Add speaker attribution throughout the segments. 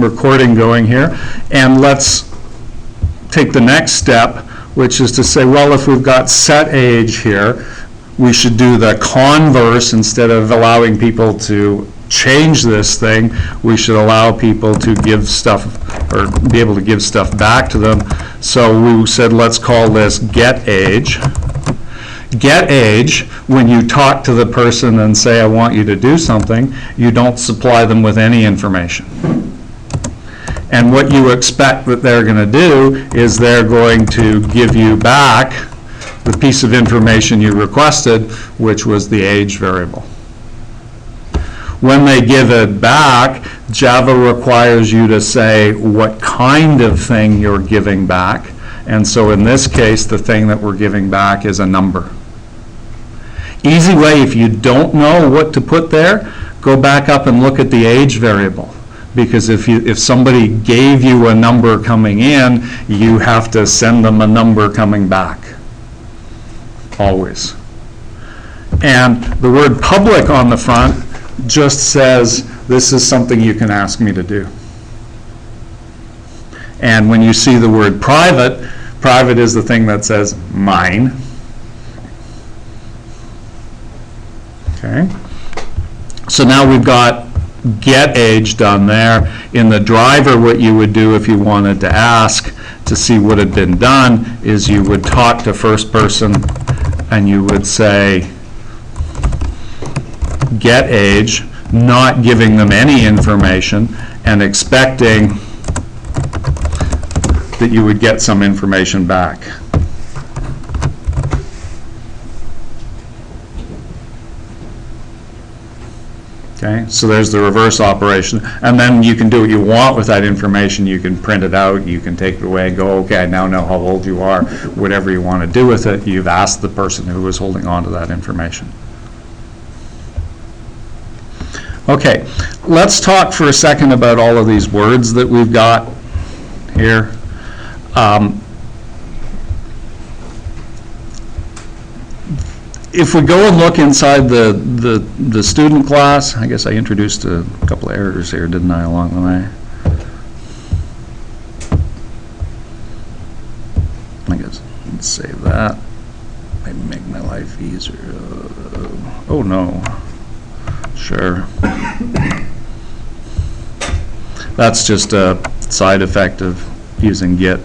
Speaker 1: recording going here. And let's take the next step, which is to say, well, if we've got set age here, we should do the converse. Instead of allowing people to change this thing, we should allow people to give stuff, or be able to give stuff back to them. So we said, let's call this get age. Get age, when you talk to the person and say, I want you to do something, you don't supply them with any information. And what you expect that they're going to do is they're going to give you back the piece of information you requested, which was the age variable. When they give it back, Java requires you to say what kind of thing you're giving back. And so in this case, the thing that we're giving back is a number. Easy way, if you don't know what to put there, go back up and look at the age variable. Because if somebody gave you a number coming in, you have to send them a number coming back. Always. And the word public on the front just says, this is something you can ask me to do. And when you see the word private, private is the thing that says mine. Okay. So now we've got get age done there. In the driver, what you would do if you wanted to ask to see what had been done is you would talk to first person and you would say get age, not giving them any information and expecting that you would get some information back. Okay, so there's the reverse operation, and then you can do what you want with that information. You can print it out, you can take it away and go, okay, I now know how old you are, whatever you want to do with it. You've asked the person who was holding on to that information. Okay, let's talk for a second about all of these words that we've got here. If we go and look inside the student class, I guess I introduced a couple of errors here, didn't I, along the way? I guess let's save that. Maybe make my life easier. Oh no. Sure. That's just a side effect of using Git.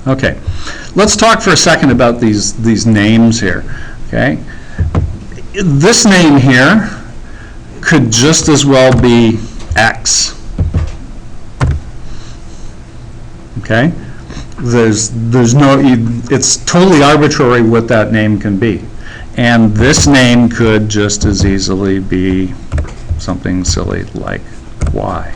Speaker 1: Okay. Let's talk for a second about these names here. Okay. This name here could just as well be X. Okay. There's no, it's totally arbitrary what that name can be. And this name could just as easily be something silly like Y.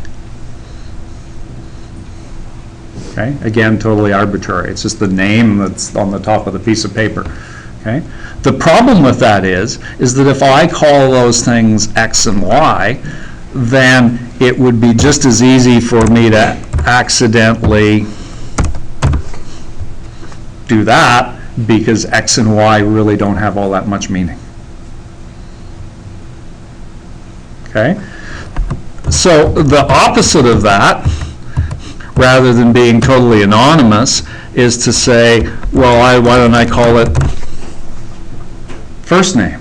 Speaker 1: Okay? Again, totally arbitrary. It's just the name that's on the top of the piece of paper. Okay? The problem with that is that if I call those things X and Y, then it would be just as easy for me to accidentally do that, because X and Y really don't have all that much meaning. Okay? So the opposite of that, rather than being totally anonymous, is to say, well, why don't I call it first name?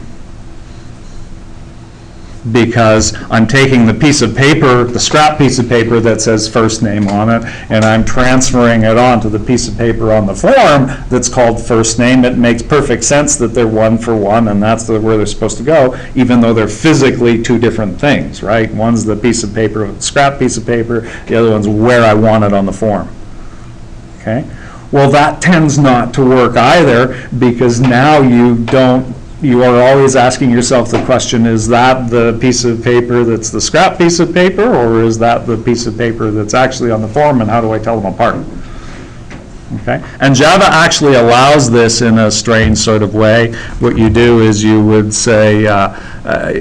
Speaker 1: Because I'm taking the piece of paper, the scrap piece of paper that says first name on it, and I'm transferring it onto the piece of paper on the form that's called first name. It makes perfect sense that they're one for one, and that's where they're supposed to go, even though they're physically two different things, right? One's the piece of paper, the scrap piece of paper, the other one's where I want it on the form. Okay? Well, that tends not to work either, because now you are always asking yourself the question, is that the piece of paper that's the scrap piece of paper, or is that the piece of paper that's actually on the form, and how do I tell them apart? Okay? And Java actually allows this in a strange sort of way. What you do is you would say,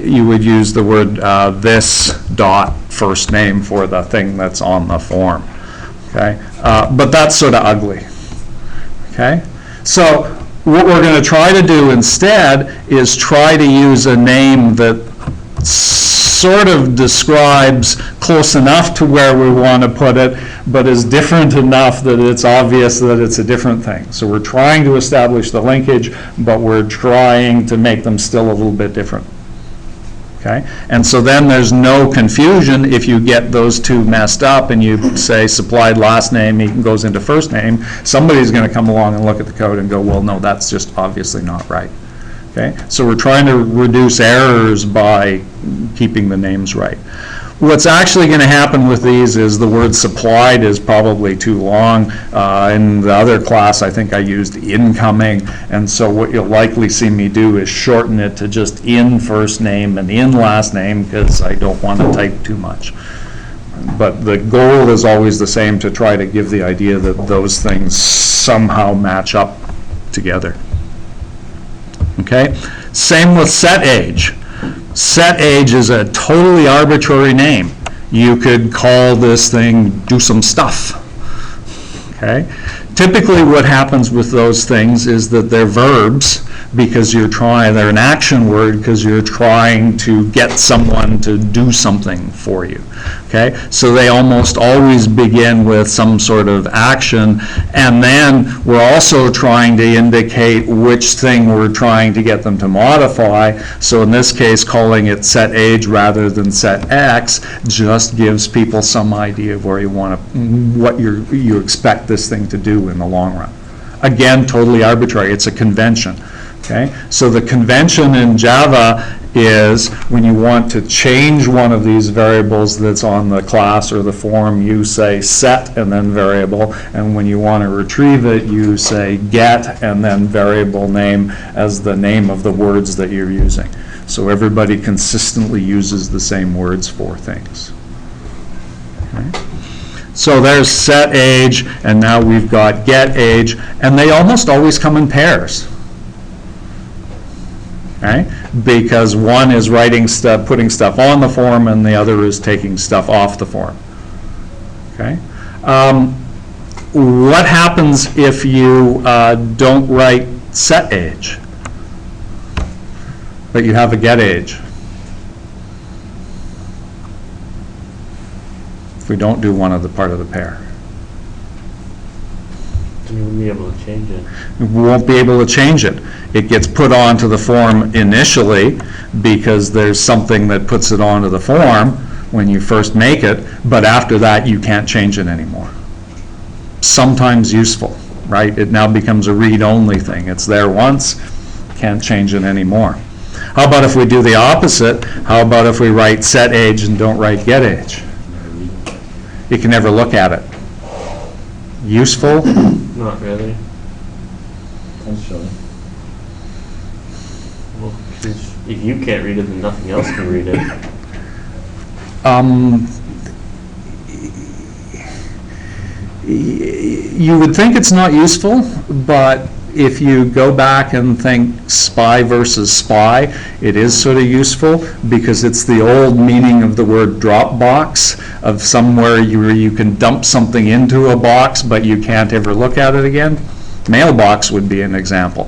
Speaker 1: you would use the word this dot first name for the thing that's on the form. Okay? But that's sort of ugly. Okay? So what we're going to try to do instead is try to use a name that sort of describes close enough to where we want to put it, but is different enough that it's obvious that it's a different thing. So we're trying to establish the linkage, but we're trying to make them still a little bit different. Okay? And so then there's no confusion if you get those two messed up and you say supplied last name goes into first name. Somebody's going to come along and look at the code and go, well, no, that's just obviously not right. Okay? So we're trying to reduce errors by keeping the names right. What's actually going to happen with these is the word supplied is probably too long. In the other class, I think I used incoming, and so what you'll likely see me do is shorten it to just in first name and in last name, because I don't want to type too much. But the goal is always the same, to try to give the idea that those things somehow match up together. Okay? Same with set age. Set age is a totally arbitrary name. You could call this thing do some stuff. Okay? Typically what happens with those things is that they're verbs, because they're an action word because you're trying to get someone to do something for you. Okay? So they almost always begin with some sort of action, and then we're also trying to indicate which thing we're trying to get them to modify. So in this case, calling it set age rather than set X just gives people some idea of where you want to, what you expect this thing to do in the long run. Again, totally arbitrary. It's a convention. Okay? So the convention in Java is when you want to change one of these variables that's on the class or the form, you say set and then variable, and when you want to retrieve it, you say get and then variable name as the name of the words that you're using. So everybody consistently uses the same words for things. Okay? So there's set age, and now we've got get age, and they almost always come in pairs. Okay? Because one is writing stuff, putting stuff on the form, and the other is taking stuff off the form. Okay? What happens if you don't write set age, but you have a get age? If we don't do one of the part of the pair.
Speaker 2: You won't be able to change it.
Speaker 1: We won't be able to change it. It gets put onto the form initially because there's something that puts it onto the form when you first make it, but after that you can't change it anymore. Sometimes useful, right? It now becomes a read-only thing. It's there once, can't change it anymore. How about if we do the opposite? How about if we write set age and don't write get age? You can never look at it. Useful?
Speaker 2: Not really.
Speaker 3: Potentially.
Speaker 2: Well, if you can't read it, then nothing else can read it.
Speaker 1: You would think it's not useful, but if you go back and think spy versus spy, it is sort of useful because it's the old meaning of the word drop box, of somewhere where you can dump something into a box but you can't ever look at it again. Mailbox would be an example.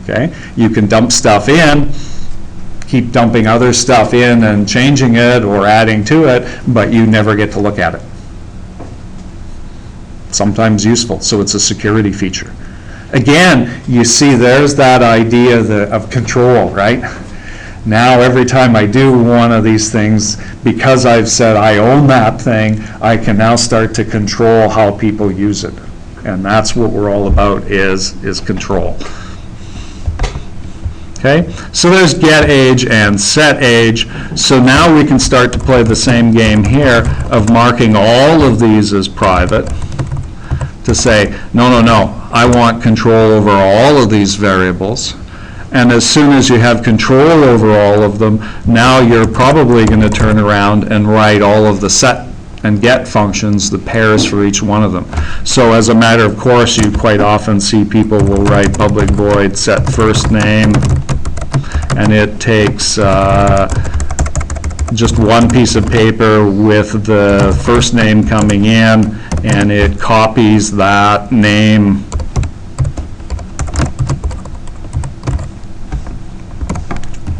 Speaker 1: Okay? You can dump stuff in, keep dumping other stuff in and changing it or adding to it, but you never get to look at it. Sometimes useful, so it's a security feature. Again, you see there's that idea of control, right? Now every time I do one of these things, because I've said I own that thing, I can now start to control how people use it. And that's what we're all about, is control. Okay, so there's get age and set age. So now we can start to play the same game here of marking all of these as private, to say, no, no, no, I want control over all of these variables. And as soon as you have control over all of them, now you're probably going to turn around and write all of the set and get functions, the pairs for each one of them. So as a matter of course, you quite often see people will write public void set first name, and it takes just one piece of paper with the first name coming in, and it copies that name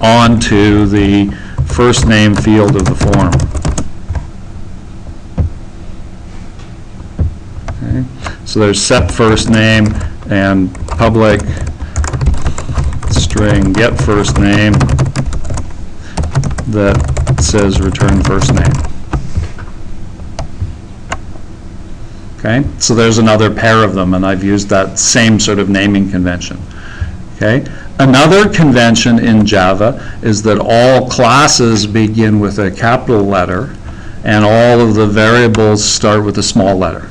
Speaker 1: onto the first name field of the form. Okay. So there's set first name and public string get first name that says return first name. Okay, so there's another pair of them, and I've used that same sort of naming convention. Okay, another convention in Java is that all classes begin with a capital letter, and all of the variables start with a small letter.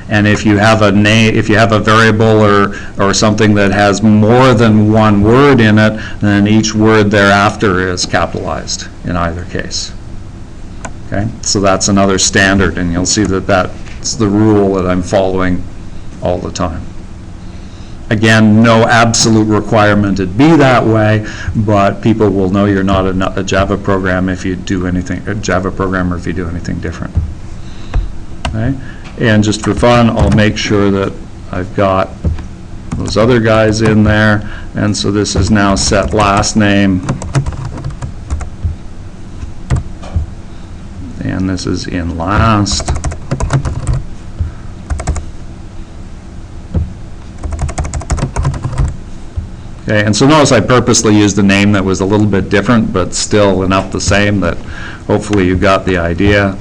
Speaker 1: And if you have a name, if you have a variable or something that has more than one word in it, then each word thereafter is capitalized in either case. Okay, so that's another standard, and you'll see that that's the rule that I'm following all the time. Again, no absolute requirement it be that way, but people will know you're not a Java program if you do anything, a Java programmer if you do anything different. Okay? And just for fun, I'll make sure that I've got those other guys in there, and so this is now set last name, and this is in last. Okay, and so notice I purposely used a name that was a little bit different, but still enough the same that hopefully you got the idea.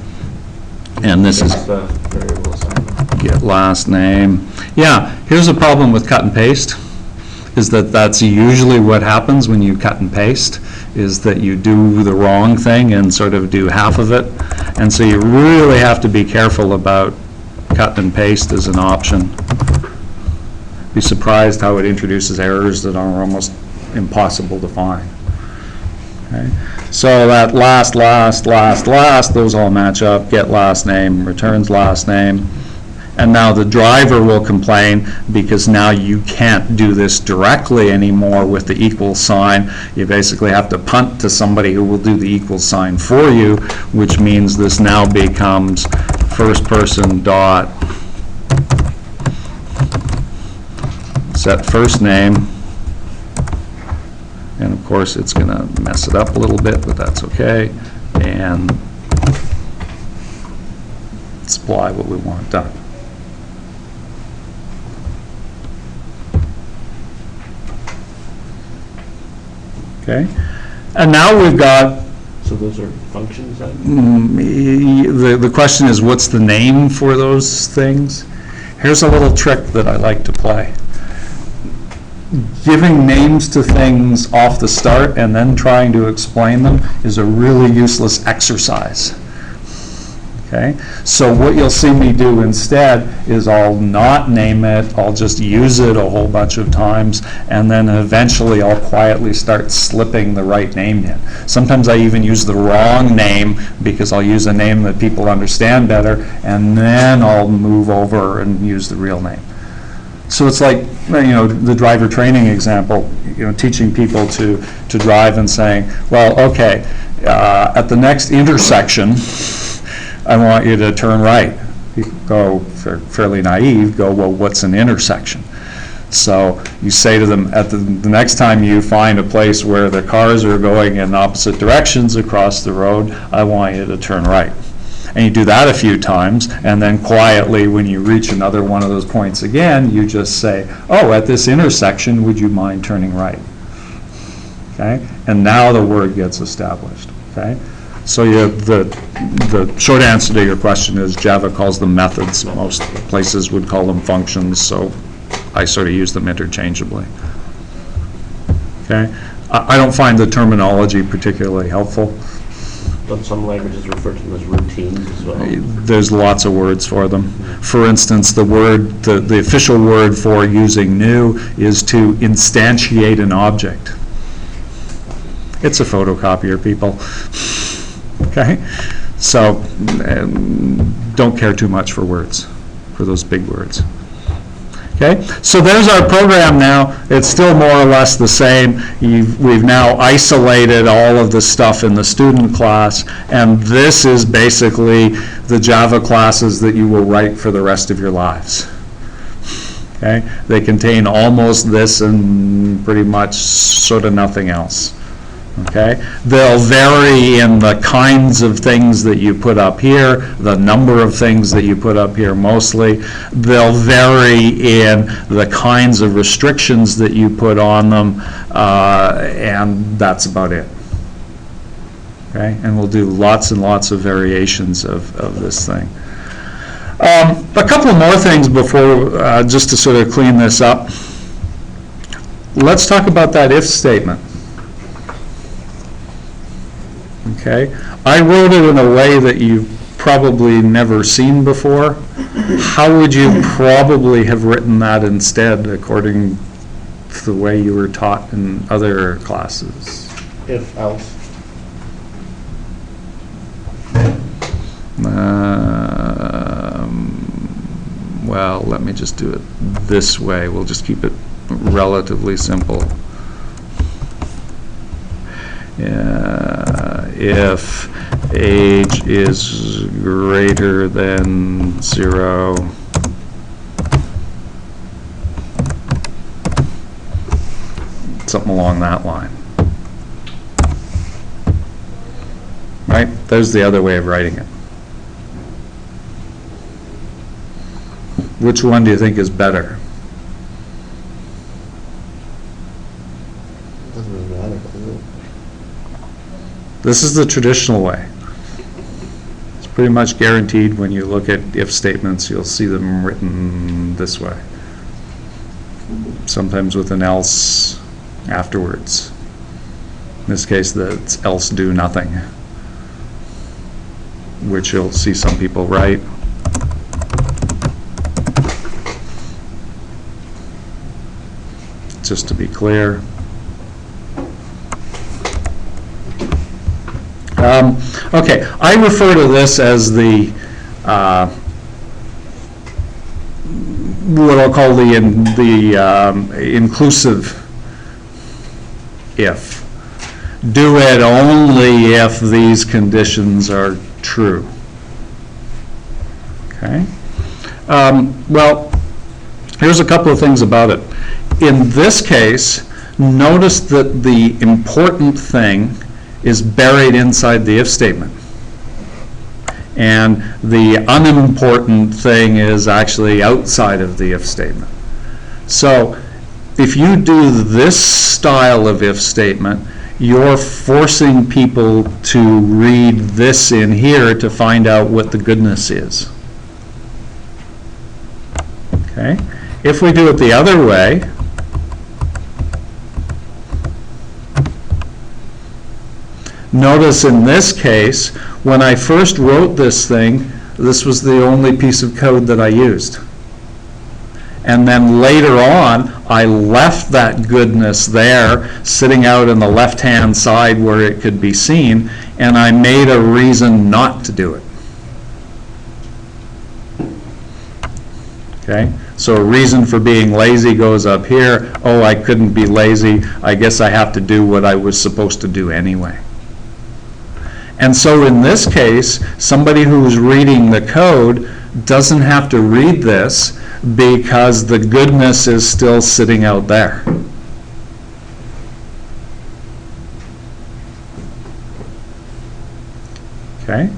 Speaker 1: And this is
Speaker 2: the variable assignment.
Speaker 1: Get last name. Yeah, here's a problem with cut and paste, is that that's usually what happens when you cut and paste, is that you do the wrong thing and sort of do half of it. And so you really have to be careful about cut and paste as an option. Be surprised how it introduces errors that are almost impossible to find. Okay. So that last, those all match up. Get last name, returns last name. And now the driver will complain because now you can't do this directly anymore with the equal sign. You basically have to punt to somebody who will do the equal sign for you, which means this now becomes first person dot set first name. And of course it's going to mess it up a little bit, but that's okay. And supply what we want done. Okay, and now we've got.
Speaker 2: So those are functions then?
Speaker 1: The question is, what's the name for those things? Here's a little trick that I like to play. Giving names to things off the start and then trying to explain them is a really useless exercise. Okay, so what you'll see me do instead is I'll not name it, I'll just use it a whole bunch of times, and then eventually I'll quietly start slipping the right name in. Sometimes I even use the wrong name because I'll use a name that people understand better, and then I'll move over and use the real name. So it's like, you know, the driver training example, you know, teaching people to drive and saying, well, okay, at the next intersection, I want you to turn right. You go, fairly naive, go, well, what's an intersection? So you say to them, at the next time you find a place where the cars are going in opposite directions across the road, I want you to turn right. And you do that a few times, and then quietly, when you reach another one of those points again, you just say, oh, at this intersection, would you mind turning right? Okay? And now the word gets established. Okay? So the short answer to your question is Java calls them methods. Most places would call them functions, so I sort of use them interchangeably. Okay? I don't find the terminology particularly helpful.
Speaker 2: But some languages refer to them as routines as well.
Speaker 1: There's lots of words for them. For instance, the word, the official word for using new is to instantiate an object. It's a photocopier, people. Okay? So don't care too much for words, for those big words. Okay? So there's our program now. It's still more or less the same. We've now isolated all of the stuff in the student class, and this is basically the Java classes that you will write for the rest of your lives. Okay? They contain almost this and pretty much sort of nothing else. Okay? They'll vary in the kinds of things that you put up here, the number of things that you put up here mostly. They'll vary in the kinds of restrictions that you put on them, and that's about it. Okay? And we'll do lots and lots of variations of this thing. A couple more things before, just to sort of clean this up. Let's talk about that if statement. Okay? I wrote it in a way that you've probably never seen before. How would you probably have written that instead, according to the way you were taught in other classes?
Speaker 3: If else.
Speaker 1: Well, let me just do it this way. We'll just keep it relatively simple. If age is greater than 0, something along that line. Right? There's the other way of writing it. Which one do you think is better?
Speaker 3: Doesn't really matter, does it?
Speaker 1: This is the traditional way. It's pretty much guaranteed when you look at if statements, you'll see them written this way. Sometimes with an else afterwards. In this case, that's else do nothing, which you'll see some people write. Just to be clear. Okay, I refer to this as the what I'll call the inclusive if. Do it only if these conditions are true. Okay. Well, here's a couple of things about it. In this case, notice that the important thing is buried inside the if statement. And the unimportant thing is actually outside of the if statement. So if you do this style of if statement, you're forcing people to read this in here to find out what the goodness is. Okay? If we do it the other way, notice in this case, when I first wrote this thing, this was the only piece of code that I used. And then later on, I left that goodness there, sitting out on the left-hand side where it could be seen, and I made a reason not to do it. Okay? So a reason for being lazy goes up here. Oh, I couldn't be lazy. I guess I have to do what I was supposed to do anyway. And so in this case, somebody who's reading the code doesn't have to read this because the goodness is still sitting out there. Okay?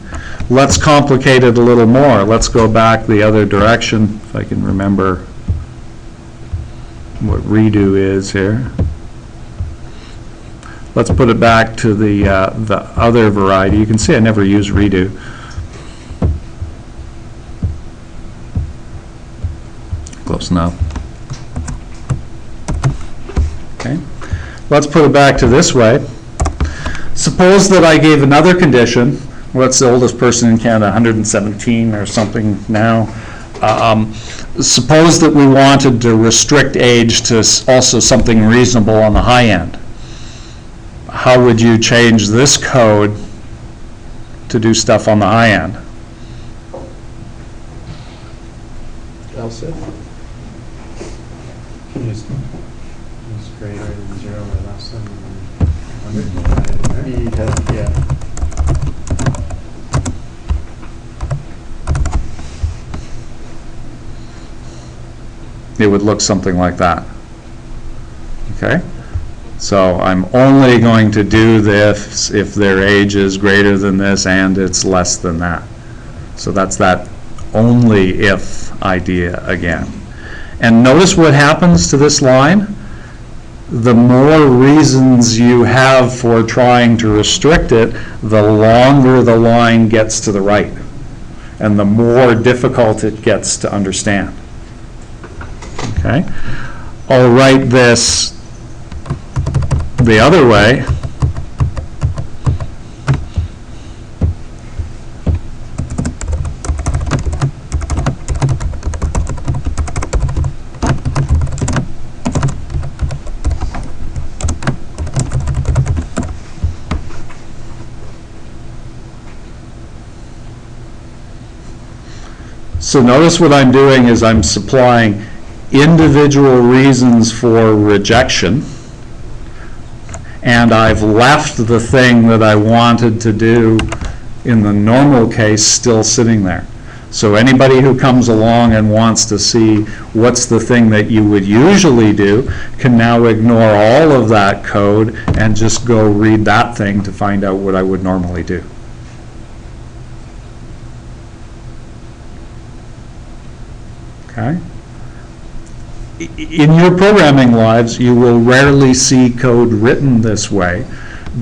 Speaker 1: Let's complicate it a little more. Let's go back the other direction, if I can remember what redo is here. Let's put it back to the other variety. You can see I never use redo. Close enough. Okay. Let's put it back to this way. Suppose that I gave another condition. What's the oldest person in Canada? 117 or something now. Suppose that we wanted to restrict age to also something reasonable on the high end. How would you change this code to do stuff on the high end?
Speaker 3: Else if?
Speaker 4: Is greater than 0 or less than 100?
Speaker 3: You'd have, yeah.
Speaker 1: It would look something like that. Okay? So I'm only going to do this if their age is greater than this and it's less than that. So that's that only if idea again. And notice what happens to this line. The more reasons you have for trying to restrict it, the longer the line gets to the right, and the more difficult it gets to understand. Okay? I'll write this the other way. So notice what I'm doing is I'm supplying individual reasons for rejection, and I've left the thing that I wanted to do in the normal case still sitting there. So anybody who comes along and wants to see what's the thing that you would usually do can now ignore all of that code and just go read that thing to find out what I would normally do. Okay? In your programming lives, you will rarely see code written this way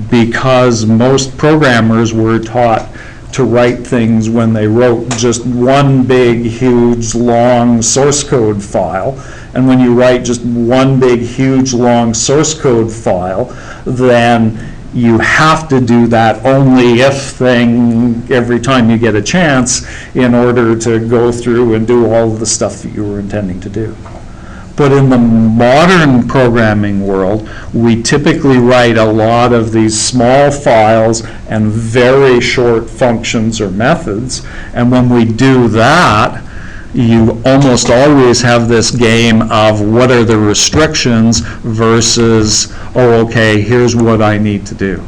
Speaker 1: because most programmers were taught to write things when they wrote just one big, huge, long source code file. And when you write just one big, huge, long source code file, then you have to do that only if thing every time you get a chance in order to go through and do all of the stuff that you were intending to do. But in the modern programming world, we typically write a lot of these small files and very short functions or methods. And when we do that, you almost always have this game of what are the restrictions versus, oh, okay, here's what I need to do.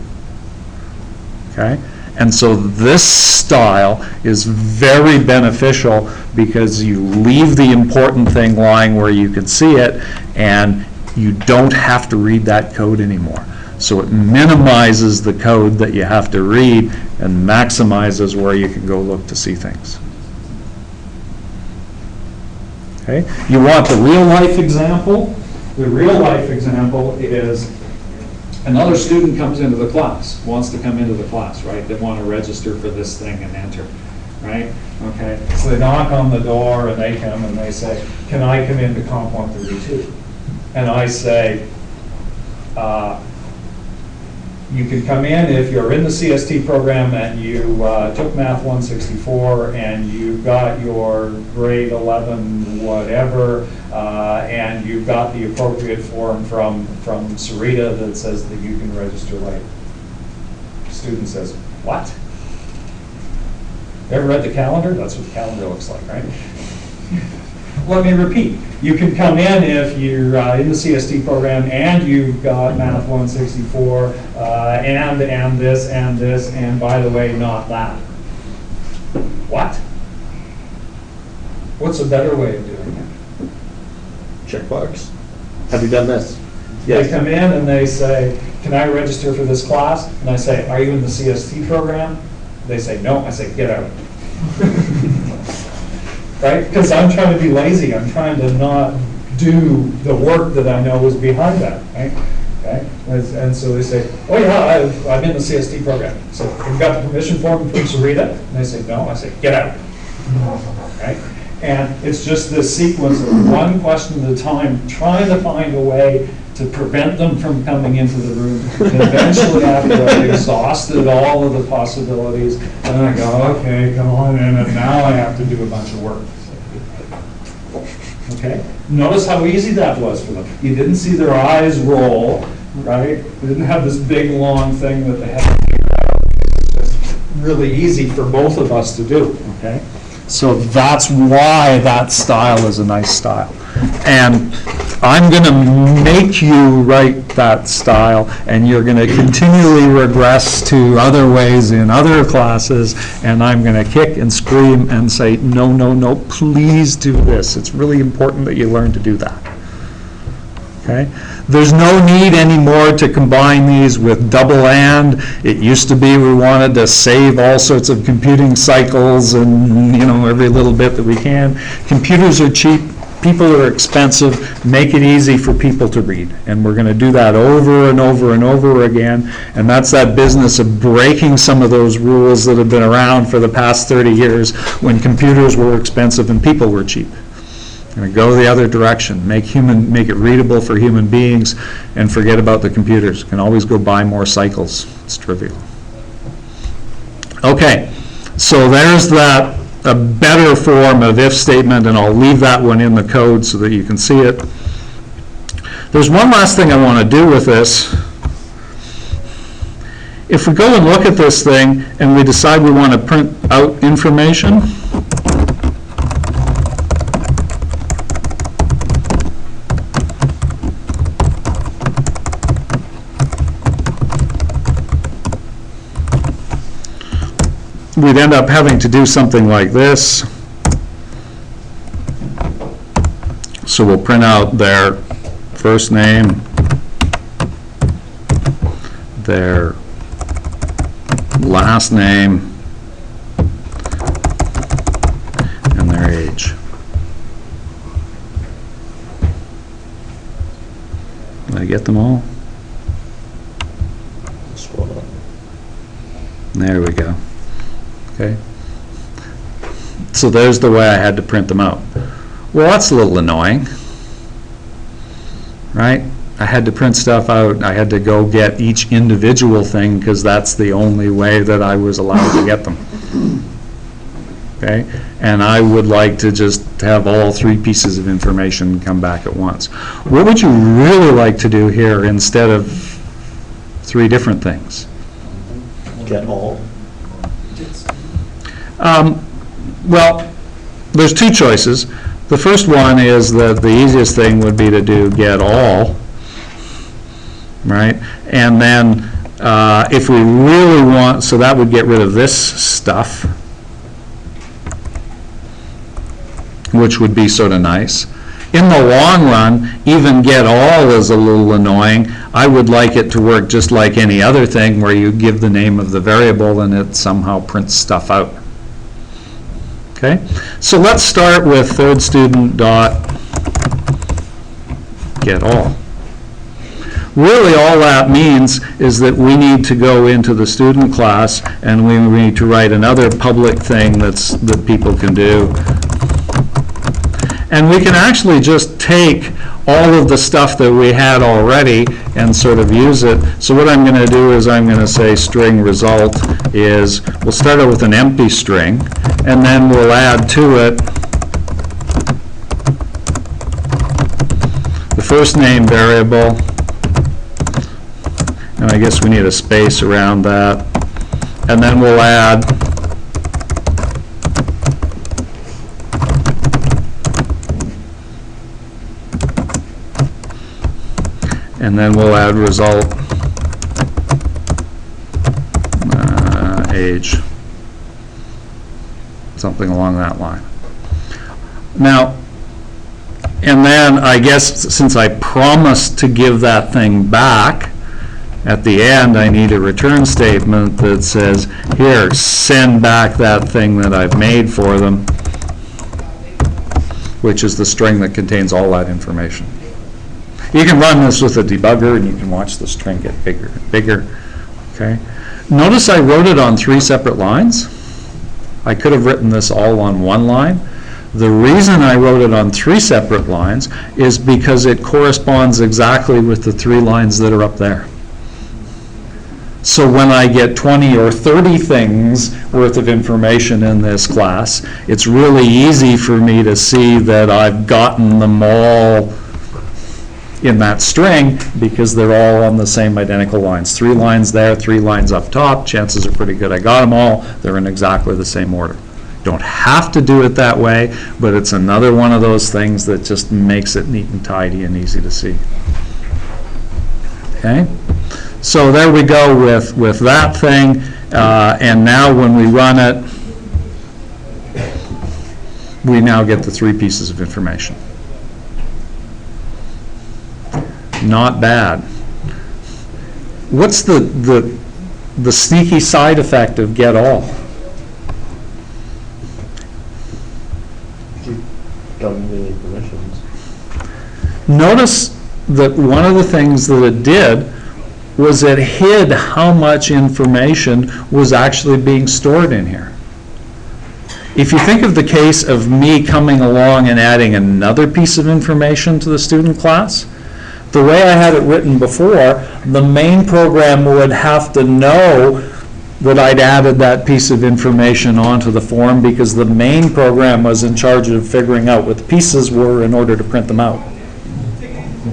Speaker 1: Okay? And so this style is very beneficial because you leave the important thing lying where you can see it, and you don't have to read that code anymore. So it minimizes the code that you have to read and maximizes where you can go look to see things. Okay? You want the real-life example? The real-life example is another student comes into the class, wants to come into the class, right? They want to register for this thing and enter, right? Okay, so they knock on the door and they come and they say, can I come into Comp132? And I say, you can come in if you're in the CST program and you took Math 164 and you got your grade 11 whatever, and you've got the appropriate form from Sarita that says that you can register late. Student says, what? Ever read the calendar? That's what the calendar looks like, right? Let me repeat. You can come in if you're in the CST program and you've got Math 164 and this, and by the way, not that. What? What's a better way of doing it?
Speaker 3: Checkbox. Have you done this?
Speaker 1: They come in and they say, can I register for this class? And I say, are you in the CST program? They say, no. I say, get out. Right? Because I'm trying to be lazy. I'm trying to not do the work that I know is behind that. Right? Okay? And so they say, oh yeah, I'm in the CST program. So you've got the permission form from Sarita? And they say, no. I say, get out. Right? And it's just this sequence of one question at a time, trying to find a way to prevent them from coming into the room. And eventually, after I've exhausted all of the possibilities, then I go, okay, come on in, and now I have to do a bunch of work. Okay? Notice how easy that was for them. You didn't see their eyes roll, right? They didn't have this big, long thing that they had to figure out. It's just really easy for both of us to do, okay? So that's why that style is a nice style. And I'm going to make you write that style, and you're going to continually regress to other ways in other classes, and I'm going to kick and scream and say, no, no, no, please do this. It's really important that you learn to do that. Okay? There's no need anymore to combine these with double and. It used to be we wanted to save all sorts of computing cycles and, you know, every little bit that we can. Computers are cheap, people are expensive, make it easy for people to read. And we're going to do that over and over and over again. And that's that business of breaking some of those rules that have been around for the past 30 years when computers were expensive and people were cheap. Going to go the other direction, make it readable for human beings, and forget about the computers. Can always go buy more cycles. It's trivial. Okay, so there's that, a better form of if statement, and I'll leave that one in the code so that you can see it. There's one last thing I want to do with this. If we go and look at this thing and we decide we want to print out information, we'd end up having to do something like this. So we'll print out their first name, their last name, and their age. Did I get them all?
Speaker 3: Scroll up.
Speaker 1: There we go. Okay. So there's the way I had to print them out. Well, that's a little annoying, right? I had to print stuff out. I had to go get each individual thing because that's the only way that I was allowed to get them. Okay? And I would like to just have all three pieces of information come back at once. What would you really like to do here instead of three different things?
Speaker 3: Get all.
Speaker 1: Well, there's two choices. The first one is that the easiest thing would be to do get all, right? And then if we really want, so that would get rid of this stuff, which would be sort of nice. In the long run, even get all is a little annoying. I would like it to work just like any other thing where you give the name of the variable and it somehow prints stuff out. Okay, so let's start with third student dot get all. Really all that means is that we need to go into the student class and we need to write another public thing that people can do. And we can actually just take all of the stuff that we had already and sort of use it. So what I'm going to do is I'm going to say string result is, we'll start out with an empty string, and then we'll add to it the first name variable, and I guess we need a space around that, and then we'll add result age, something along that line. Now, and then I guess since I promised to give that thing back, at the end I need a return statement that says, here, send back that thing that I've made for them, which is the string that contains all that information. You can run this with a debugger and you can watch the string get bigger and bigger. Okay. Notice I wrote it on 3 separate lines. I could have written this all on 1 line. The reason I wrote it on 3 separate lines is because it corresponds exactly with the 3 lines that are up there. So when I get 20 or 30 things worth of information in this class, it's really easy for me to see that I've gotten them all in that string because they're all on the same identical lines. 3 lines there, 3 lines up top. Chances are pretty good I got them all. They're in exactly the same order. Don't have to do it that way, but it's another one of those things that just makes it neat and tidy and easy to see. Okay? So there we go with that thing, and now when we run it, we now get the 3 pieces of information. Not bad. What's the sneaky side effect of get all?
Speaker 3: Don't need any permissions.
Speaker 1: Notice that one of the things that it did was it hid how much information was actually being stored in here. If you think of the case of me coming along and adding another piece of information to the student class, the way I had it written before, the main program would have to know that I'd added that piece of information onto the form because the main program was in charge of figuring out what the pieces were in order to print them out.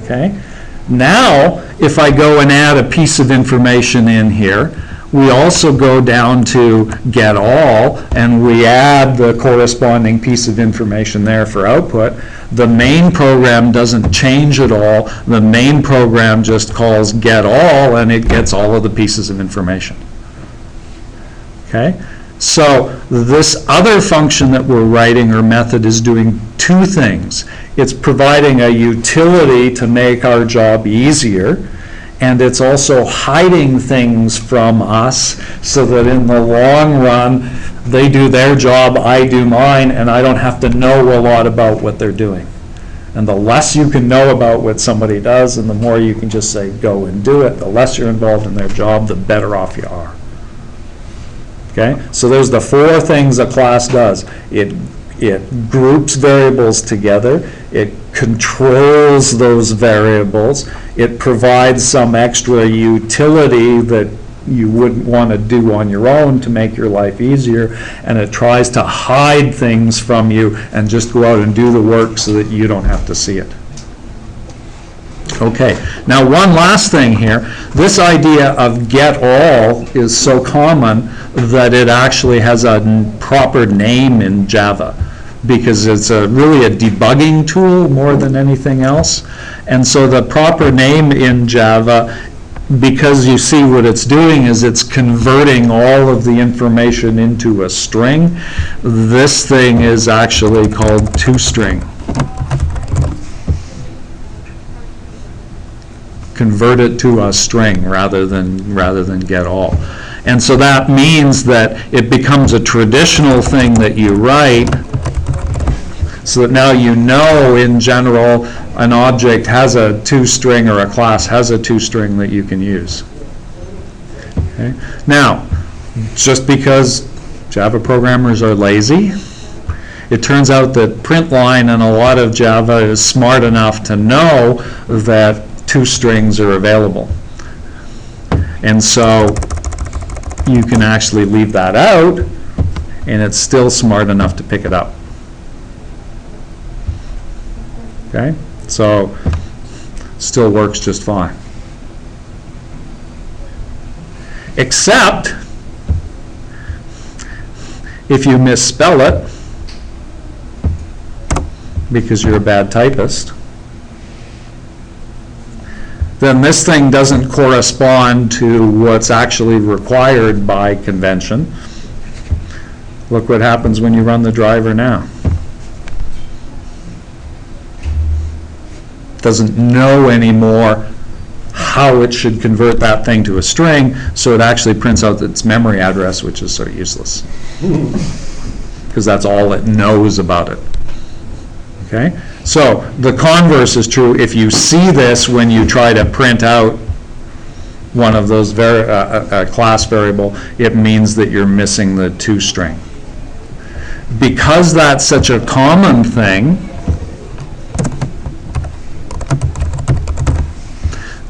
Speaker 1: Okay? Now, if I go and add a piece of information in here, we also go down to get all, and we add the corresponding piece of information there for output. The main program doesn't change at all. The main program just calls get all, and it gets all of the pieces of information. Okay? So this other function that we're writing, or method, is doing two things. It's providing a utility to make our job easier, and it's also hiding things from us so that in the long run, they do their job, I do mine, and I don't have to know a lot about what they're doing. And the less you can know about what somebody does, and the more you can just say, go and do it, the less you're involved in their job, the better off you are. Okay? So there's the four things a class does. It groups variables together, it controls those variables, it provides some extra utility that you wouldn't want to do on your own to make your life easier, and it tries to hide things from you and just go out and do the work so that you don't have to see it. Okay, now one last thing here. This idea of get all is so common that it actually has a proper name in Java, because it's really a debugging tool more than anything else. And so the proper name in Java, because you see what it's doing is it's converting all of the information into a string. This thing is actually called toString. Convert it to a string rather than get all. And so that means that it becomes a traditional thing that you write, so that now you know in general an object has a toString, or a class has a toString that you can use. Okay? Now, just because Java programmers are lazy, it turns out that println in a lot of Java is smart enough to know that toStrings are available. And so you can actually leave that out, and it's still smart enough to pick it up. Okay? So still works just fine. Except if you misspell it because you're a bad typist, then this thing doesn't correspond to what's actually required by convention. Look what happens when you run the driver now. Doesn't know anymore how it should convert that thing to a string, so it actually prints out its memory address, which is sort of useless, because that's all it knows about it. Okay? So the converse is true. If you see this when you try to print out one of those class variable, it means that you're missing the toString. Because that's such a common thing,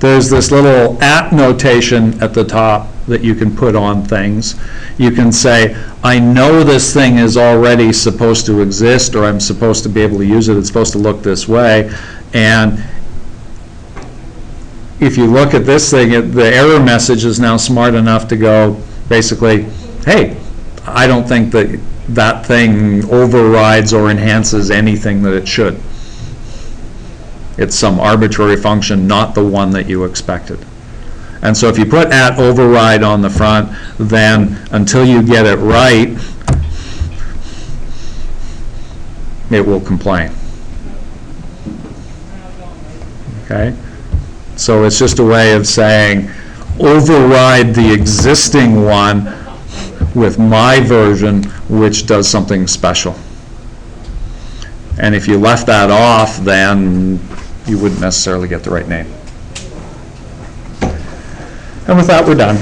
Speaker 1: there's this little at notation at the top that you can put on things. You can say, I know this thing is already supposed to exist, or I'm supposed to be able to use it. It's supposed to look this way. And if you look at this thing, the error message is now smart enough to go, basically, hey, I don't think that that thing overrides or enhances anything that it should. It's some arbitrary function, not the one that you expected. And so if you put at override on the front, then until you get it right, it will complain. Okay? So it's just a way of saying, override the existing one with my version, which does something special. And if you left that off, then you wouldn't necessarily get the right name. And with that, we're done.